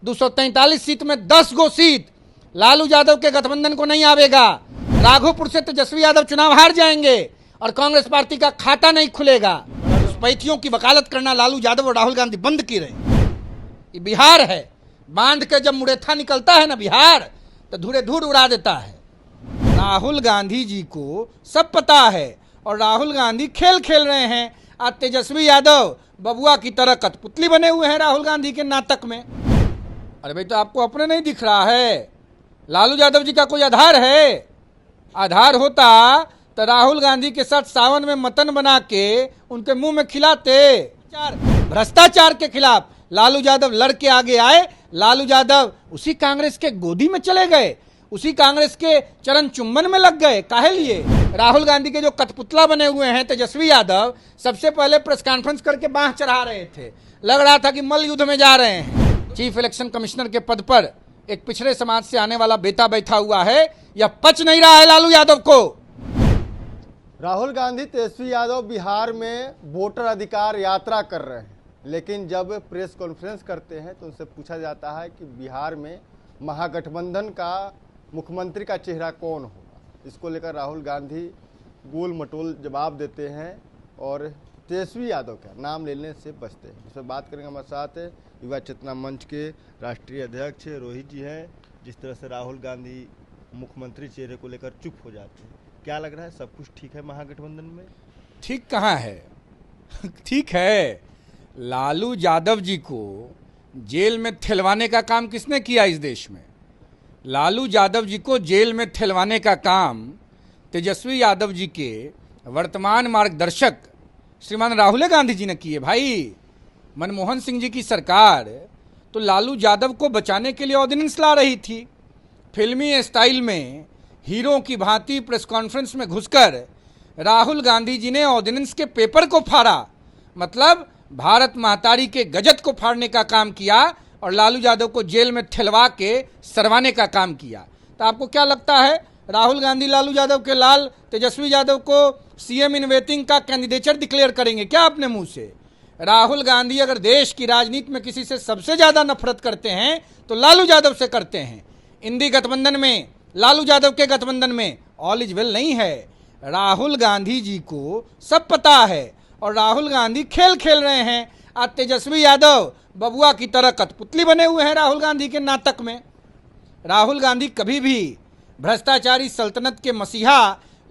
243 seat में 10 गो seat Lalu Yadav के गठबंधन को नहीं आवेगा। राघोपुर से तेजस्वी यादव चुनाव हार जाएंगे और कांग्रेस पार्टी का खाता नहीं खुलेगा। घुसपैठियों की वकालत करना लालू यादव और राहुल गांधी बंद की रहे। ये बिहार है, बांध के जब मुड़ेथा निकलता है ना बिहार, तो धूरे धूर उड़ा देता है। राहुल गांधी जी को सब पता है और राहुल गांधी खेल खेल रहे हैं। आज तेजस्वी यादव बबुआ की तरह कठपुतली बने हुए हैं राहुल गांधी के नाटक में। अरे भाई, तो आपको अपने नहीं दिख रहा है? लालू यादव जी का कोई आधार है? आधार होता तो राहुल गांधी के साथ सावन में मतन बना के उनके मुंह में खिलाते। भ्रष्टाचार के खिलाफ लालू यादव लड़ के आगे आए। लालू यादव उसी कांग्रेस के गोदी में चले गए, उसी कांग्रेस के चरण चुम्बन में लग गए। काहे लिए? राहुल गांधी के जो कठपुतला बने हुए हैं तेजस्वी यादव, सबसे पहले प्रेस कॉन्फ्रेंस करके बांह चढ़ा रहे थे। लग रहा था कि मल्ल युद्ध में जा रहे हैं। चीफ इलेक्शन कमिश्नर के पद पर एक पिछड़े समाज से आने वाला बेटा बैठा हुआ है, यह पच नहीं रहा है लालू यादव को। राहुल गांधी तेजस्वी यादव बिहार में वोटर अधिकार यात्रा कर रहे हैं, लेकिन जब प्रेस कॉन्फ्रेंस करते हैं तो उनसे पूछा जाता है कि बिहार में महागठबंधन का मुख्यमंत्री का चेहरा कौन होगा। इसको लेकर राहुल गांधी गोल मटोल जवाब देते हैं और तेजस्वी यादव का नाम लेने से बचते हैं। इस पर बात करेंगे। हमारे साथ युवा चेतना मंच के राष्ट्रीय अध्यक्ष रोहित जी हैं। जिस तरह से राहुल गांधी मुख्यमंत्री चेहरे को लेकर चुप हो जाते हैं, क्या लग रहा है सब कुछ ठीक है महागठबंधन में? ठीक कहाँ है? ठीक है। लालू यादव जी को जेल में ठेलवाने का काम किसने किया इस देश में? लालू यादव जी को जेल में ठेलवाने का काम तेजस्वी यादव जी के वर्तमान मार्गदर्शक श्रीमान राहुल गांधी जी ने किए। भाई, मनमोहन सिंह जी की सरकार तो लालू यादव को बचाने के लिए ऑर्डिनेंस ला रही थी। फिल्मी स्टाइल में हीरो की भांति प्रेस कॉन्फ्रेंस में घुसकर राहुल गांधी जी ने ऑर्डिनेंस के पेपर को फाड़ा। मतलब भारत महतारी के गजट को फाड़ने का काम किया और लालू यादव को जेल में ठेलवा के सरवाने का काम किया। तो आपको क्या लगता है राहुल गांधी लालू यादव के लाल तेजस्वी यादव को सीएम इन वेटिंग का कैंडिडेचर डिक्लेयर करेंगे क्या अपने मुंह से? राहुल गांधी अगर देश की राजनीति में किसी से सबसे ज्यादा नफरत करते हैं तो लालू यादव से करते हैं। इंडी गठबंधन में, लालू यादव के गठबंधन में ऑल इज वेल नहीं है। राहुल गांधी जी को सब पता है और राहुल गांधी खेल खेल रहे हैं। आज तेजस्वी यादव बबुआ की तरह कठपुतली बने हुए हैं राहुल गांधी के नाटक में। राहुल गांधी कभी भी भ्रष्टाचारी सल्तनत के मसीहा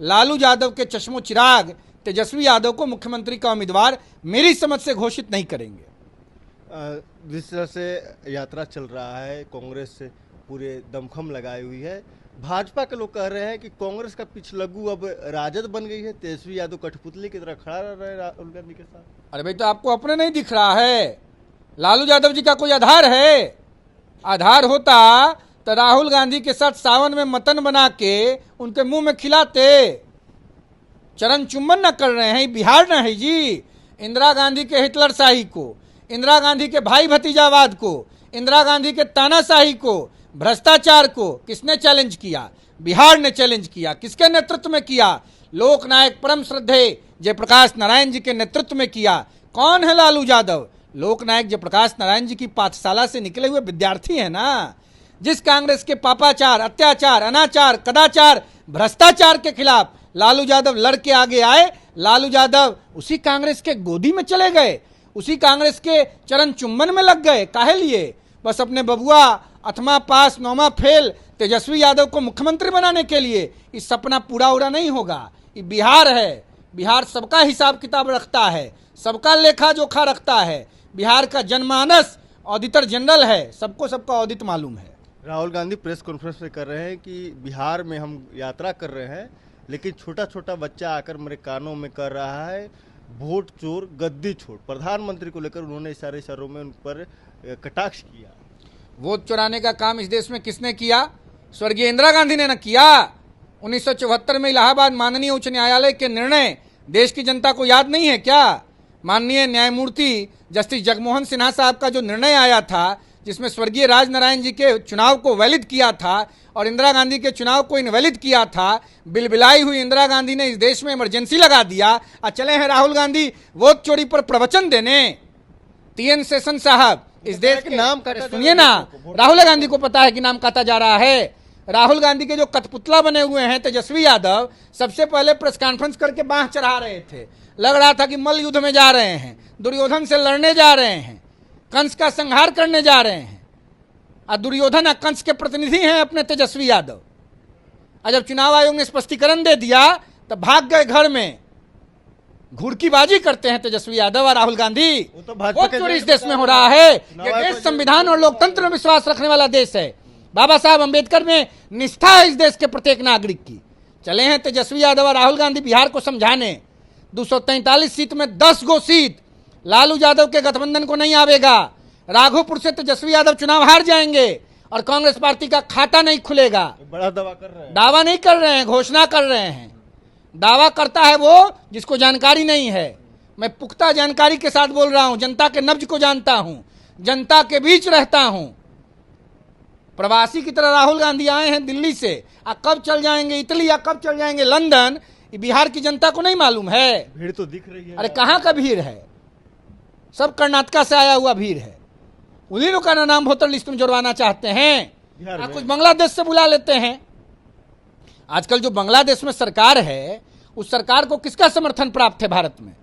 लालू यादव के चश्मो चिराग तेजस्वी यादव को मुख्यमंत्री का उम्मीदवार मेरी समझ से घोषित नहीं करेंगे। जिस तरह से यात्रा चल रहा है, कांग्रेस पूरे दमखम लगाई हुई है। भाजपा के लोग कह रहे हैं कि कांग्रेस का पिछलग्गू अब राजद बन गई है। तेजस्वी यादव कठपुतली की तरह खड़ा रह रहे हैं राहुल गांधी के साथ। अरे भाई, तो आपको अपने नहीं दिख रहा है? लालू यादव जी का कोई आधार है? आधार होता तो राहुल गांधी के साथ सावन में मतन बना के उनके मुंह में खिलाते। चरण चुम्बन न कर रहे हैं। बिहार न है जी। इंदिरा गांधी के हिटलर शाही को, इंदिरा गांधी के भाई भतीजावाद को, इंदिरा गांधी के तानाशाही को, भ्रष्टाचार को किसने चैलेंज किया? बिहार ने चैलेंज किया। किसके नेतृत्व में किया? लोकनायक परम श्रद्धेय जयप्रकाश नारायण जी के नेतृत्व में किया। कौन है लालू यादव? लोकनायक जयप्रकाश नारायण जी की पाठशाला से निकले हुए विद्यार्थी है ना। जिस कांग्रेस के पापाचार, अत्याचार, अनाचार, कदाचार, भ्रष्टाचार के खिलाफ लालू यादव लड़ के आगे आए, लालू यादव उसी कांग्रेस के गोदी में चले गए, उसी कांग्रेस के चरण चुम्बन में लग गए। काहे लिए? बस अपने बबुआ 8वां पास 9वां फेल तेजस्वी यादव को मुख्यमंत्री बनाने के लिए। इस सपना पूरा उड़ा नहीं होगा। ये बिहार है। बिहार सबका हिसाब किताब रखता है, सबका लेखा जोखा रखता है। बिहार का जनमानस ऑडिटर जनरल है, सबको सबका ऑडिट मालूम है। राहुल गांधी प्रेस कॉन्फ्रेंस में कर रहे हैं कि बिहार में हम यात्रा कर रहे हैं, लेकिन छोटा छोटा बच्चा आकर मेरे कानों में कर रहा है वोट चोर गद्दी छोड़। प्रधानमंत्री को लेकर उन्होंने इशारे इशारों में उन पर कटाक्ष किया। वोट चुराने का काम इस देश में किसने किया? स्वर्गीय इंदिरा गांधी ने न किया। 1974 में इलाहाबाद माननीय उच्च न्यायालय के निर्णय देश की जनता को याद नहीं है क्या? माननीय न्यायमूर्ति जस्टिस जगमोहन सिन्हा साहब का जो निर्णय आया था, जिसमें स्वर्गीय राजनारायण जी के चुनाव को वैलिड किया था और इंदिरा गांधी के चुनाव को इनवैलिड किया था। बिलबिलाई हुई इंदिरा गांधी ने इस देश में इमरजेंसी लगा दिया और चले हैं राहुल गांधी वोट चोरी पर प्रवचन देने। टीएन शेषन साहब इस देश के नाम काटा सुनिए ना, राहुल गांधी को पता है कि नाम काटा जा रहा है। राहुल गांधी के जो कठपुतला बने हुए हैं तेजस्वी यादव, सबसे पहले प्रेस कॉन्फ्रेंस करके बांह चढ़ा रहे थे, लग रहा था कि मल्ल युद्ध में जा रहे हैं, दुर्योधन से लड़ने जा रहे हैं, कंस का संहार करने जा रहे हैं। और दुर्योधन और कंस के प्रतिनिधि हैं अपने तेजस्वी यादव। और जब चुनाव आयोग ने स्पष्टीकरण दे दिया तो भाग गए घर में। घुड़कीबाजी करते हैं तेजस्वी यादव और राहुल गांधी। वो चोरी इस देश में हो रहा है। ये देश संविधान और लोकतंत्र में विश्वास रखने वाला देश है। बाबा साहब अंबेडकर में निष्ठा है इस देश के प्रत्येक नागरिक की। चले हैं तेजस्वी यादव और राहुल गांधी बिहार को समझाने। 243 सीट में 10 गो सीट लालू यादव के गठबंधन को नहीं आवेगा। राघोपुर से तेजस्वी यादव चुनाव हार जाएंगे और कांग्रेस पार्टी का खाता नहीं खुलेगा। बड़ा दावा कर रहे हैं। दावा नहीं कर रहे हैं, घोषणा कर रहे हैं। दावा करता है वो जिसको जानकारी नहीं है। मैं पुख्ता जानकारी के साथ बोल रहा हूं, जनता के नब्ज को जानता हूं, जनता के बीच रहता हूं। प्रवासी की तरह राहुल गांधी आए हैं दिल्ली से, अब कब चल जाएंगे इटली या कब चल जाएंगे लंदन, ये बिहार की जनता को नहीं मालूम है। भीड़ तो दिख रही है। अरे कहाँ का भीड़ है? सब कर्नाटका से आया हुआ भीड़ है। उन्हीं लोग का नाम वोटर लिस्ट में जुड़वाना चाहते हैं। कुछ बांग्लादेश से बुला लेते हैं। आजकल जो बांग्लादेश में सरकार है, उस सरकार को किसका समर्थन प्राप्त है भारत में?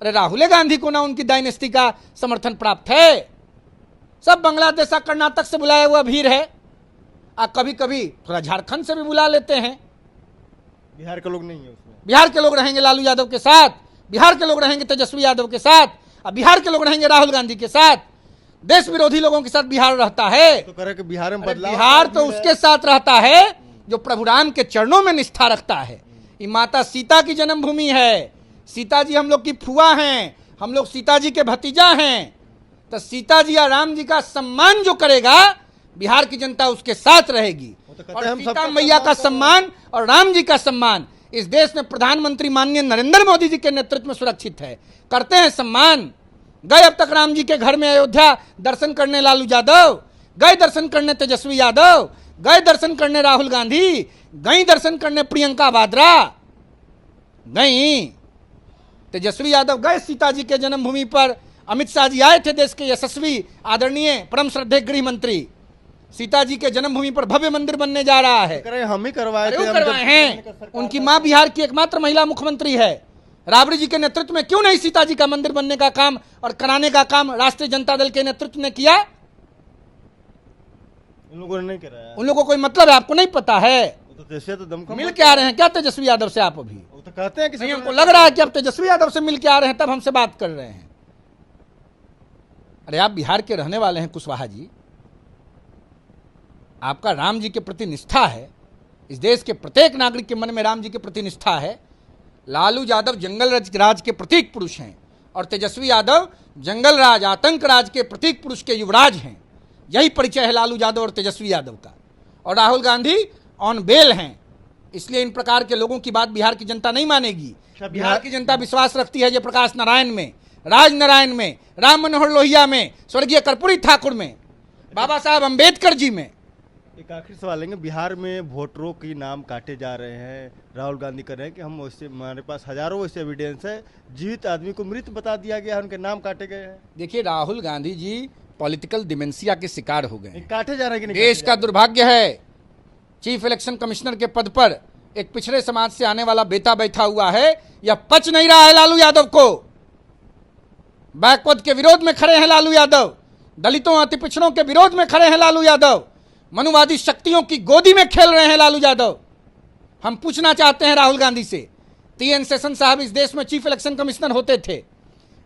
अरे राहुल गांधी को ना उनकी डायनेस्टी का समर्थन प्राप्त है। सब बांग्लादेश और कर्नाटक से बुलाया हुआ भीड़ है। कभी कभी थोड़ा झारखंड से भी बुला लेते हैं। बिहार के लोग नहीं है उसमें। बिहार के लोग रहेंगे लालू यादव के साथ, बिहार के लोग रहेंगे तेजस्वी यादव के साथ, और बिहार के लोग रहेंगे राहुल गांधी के साथ। देश विरोधी लोगों के साथ बिहार रहता है। तो करे कि बिहार में बदलाव। बिहार तो उसके साथ रहता है जो प्रभु राम के चरणों में निष्ठा रखता है। ये माता सीता की जन्मभूमि है। सीता जी हम लोग की फुआ हैं, हम लोग सीता जी के भतीजा हैं। तो सीता जी या राम जी का सम्मान जो करेगा, बिहार की जनता उसके साथ रहेगी। और सीता मैया का सम्मान और राम जी का सम्मान इस देश में प्रधानमंत्री माननीय नरेंद्र मोदी जी के नेतृत्व में सुरक्षित है। करते हैं सम्मान। गए अब तक राम जी के घर में अयोध्या दर्शन करने लालू यादव, गए दर्शन करने तेजस्वी यादव, गए दर्शन करने राहुल गांधी, गई दर्शन करने प्रियंका वाड्रा, गई तेजस्वी यादव गए सीता जी के जन्मभूमि पर। अमित शाह जी आए थे, देश के यशस्वी आदरणीय परम श्रद्धेय गृह मंत्री। सीता जी के जन्मभूमि पर भव्य मंदिर बनने जा रहा है। हम ही करवाए हैं। उनकी मां बिहार की एकमात्र महिला मुख्यमंत्री है। राबड़ी जी के नेतृत्व में क्यों नहीं सीता जी का मंदिर बनने का काम और कराने का काम राष्ट्रीय जनता दल के नेतृत्व ने किया? उन लोगों ने नहीं कराया। उन लोगों को कोई मतलब है? आपको नहीं पता है? तो दम मिल के आ रहे हैं क्या तेजस्वी यादव से आप? अभी वो तो कहते हैं कि नहीं, हमको लग रहा है कि अब तेजस्वी यादव से मिल के आ रहे हैं, तब हमसे बात कर रहे हैं। अरे आप बिहार के रहने वाले हैं कुशवाहा जी, आपका राम जी के प्रति निष्ठा है। इस देश के प्रत्येक नागरिक के मन में राम जी के प्रति निष्ठा है। लालू यादव जंगल राज के प्रतीक पुरुष हैं और तेजस्वी यादव जंगल राज आतंक राज के प्रतीक पुरुष के युवराज हैं। यही परिचय है लालू यादव और तेजस्वी यादव का। और राहुल गांधी ऑन बेल हैं, इसलिए इन प्रकार के लोगों की बात बिहार की जनता नहीं मानेगी। बिहार की जनता विश्वास रखती है जयप्रकाश नारायण में, राज नारायण में, राम मनोहर लोहिया में, स्वर्गीय कर्पूरी ठाकुर में, बाबा साहब अंबेडकर जी में। एक आखिरी सवाल लेंगे। बिहार में वोटरों की नाम काटे जा रहे हैं। राहुल गांधी कह रहे हैं कि हम वैसे, हमारे पास हजारों वैसे एविडेंस है, जीवित आदमी को मृत बता दिया गया है, उनके नाम काटे गए हैं। देखिए राहुल गांधी जी पॉलिटिकल डिमेंशिया के शिकार हो गए। काटे जा रहे हैं कि नहीं? देश का दुर्भाग्य है, चीफ इलेक्शन कमिश्नर के पद पर एक पिछड़े समाज से आने वाला बेटा बैठा हुआ है। यह पच नहीं रहा है लालू यादव को। बैकवर्ड के विरोध में खड़े हैं लालू यादव, दलितों अति पिछड़ों के विरोध में खड़े हैं लालू यादव, मनुवादी शक्तियों की गोदी में खेल रहे हैं लालू यादव। हम पूछना चाहते हैं राहुल गांधी से, टी.एन. शेषन साहब इस देश में चीफ इलेक्शन कमिश्नर होते थे।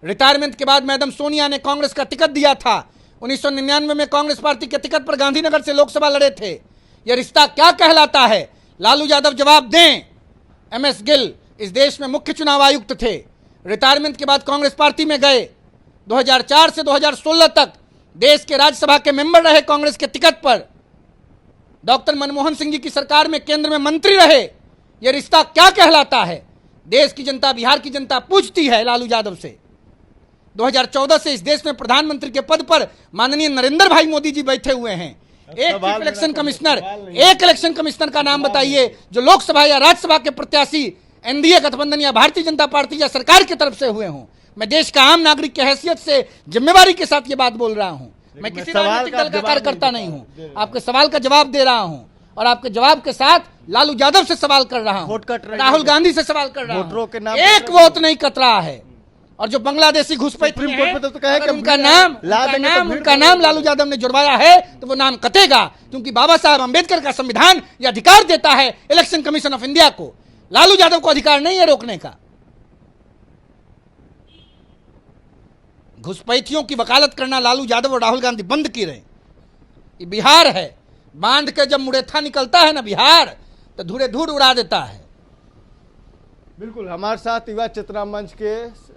रिटायरमेंट के बाद मैडम सोनिया ने कांग्रेस का टिकट दिया था। 1999 में कांग्रेस पार्टी के टिकट पर गांधीनगर से लोकसभा लड़े थे। यह रिश्ता क्या कहलाता है? लालू यादव जवाब दें। एम.एस. गिल इस देश में मुख्य चुनाव आयुक्त थे। रिटायरमेंट के बाद कांग्रेस पार्टी में गए। 2004 से 2016 तक देश के राज्यसभा के मेंबर रहे कांग्रेस के टिकट पर। डॉक्टर मनमोहन सिंह जी की सरकार में केंद्र में मंत्री रहे। यह रिश्ता क्या कहलाता है? देश की जनता, बिहार की जनता पूछती है लालू यादव से। 2014 से इस देश में प्रधानमंत्री के पद पर माननीय नरेंद्र भाई मोदी जी बैठे हुए हैं। एक इलेक्शन कमिश्नर, एक इलेक्शन कमिश्नर का नाम बताइए जो लोकसभा या राज्यसभा के प्रत्याशी एनडीए गठबंधन या भारतीय जनता पार्टी या सरकार की तरफ से हुए हों। मैं देश का आम नागरिक की हैसियत से जिम्मेवारी के साथ ये बात बोल रहा हूं। मैं किसी सवाल राजनीतिक का दल का जवाब कार्यकर्ता नहीं नहीं दे हूँ, रहा। आपके सवाल का जवाब दे रहा हूँ और आपके जवाब के साथ लालू यादव से सवाल कर रहा हूँ, वोट कट रही राहुल है। गांधी से सवाल कर रहा वोटरों के हूँ। नाम एक पर- वोट नहीं कत रहा है। और जो बांग्लादेशी घुसपैठी सुप्रीम कोर्ट हैं, में तो कहे अगर कि उनका भीड़ नाम ला उनका देंगे तो नाम भीड़ उनका बढ़ेगी। नाम लालू यादव ने जुड़वाया है तो वो नाम कटेगा, क्योंकि बाबा साहब अंबेडकर का संविधान यह अधिकार देता है इलेक्शन कमीशन ऑफ इंडिया को। लालू यादव को अधिकार नहीं है रोकने का। घुसपैठियों की वकालत करना लालू यादव और राहुल गांधी बंद की रहे। ये बिहार है, बांध के जब मुड़ेथा निकलता है ना बिहार, तो धूरे धूर उड़ा देता है। बिल्कुल, हमारे साथ युवा चेतना मंच के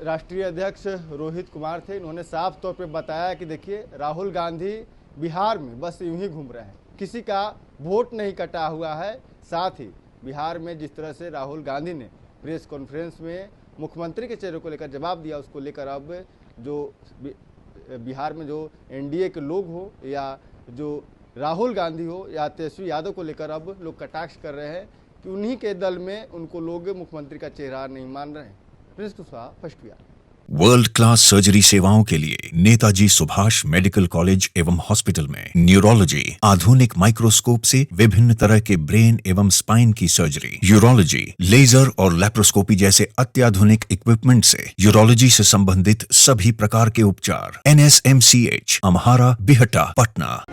राष्ट्रीय अध्यक्ष रोहित कुमार थे। इन्होंने साफ तौर पे बताया कि देखिए, राहुल गांधी बिहार में बस यूं ही घूम रहे हैं, किसी का वोट नहीं कटा हुआ है। साथ ही बिहार में जिस तरह से राहुल गांधी ने प्रेस कॉन्फ्रेंस में मुख्यमंत्री के चेहरे को लेकर जवाब दिया, उसको लेकर अब जो बिहार में जो एनडीए के लोग हो या जो राहुल गांधी हो या तेजस्वी यादव को लेकर अब लोग कटाक्ष कर रहे हैं कि उन्हीं के दल में उनको लोग मुख्यमंत्री का चेहरा नहीं मान रहे हैं। Prince Kushwaha, first Bihar. World class surgery सेवाओं के लिए नेताजी सुभाष मेडिकल कॉलेज एवं हॉस्पिटल में न्यूरोलॉजी, आधुनिक माइक्रोस्कोप से विभिन्न तरह के ब्रेन एवं स्पाइन की सर्जरी, यूरोलॉजी, लेजर और लेप्रोस्कोपी जैसे अत्याधुनिक इक्विपमेंट से यूरोलॉजी से संबंधित सभी प्रकार के उपचार। NSMCH, अम्हारा, बिहटा, पटना।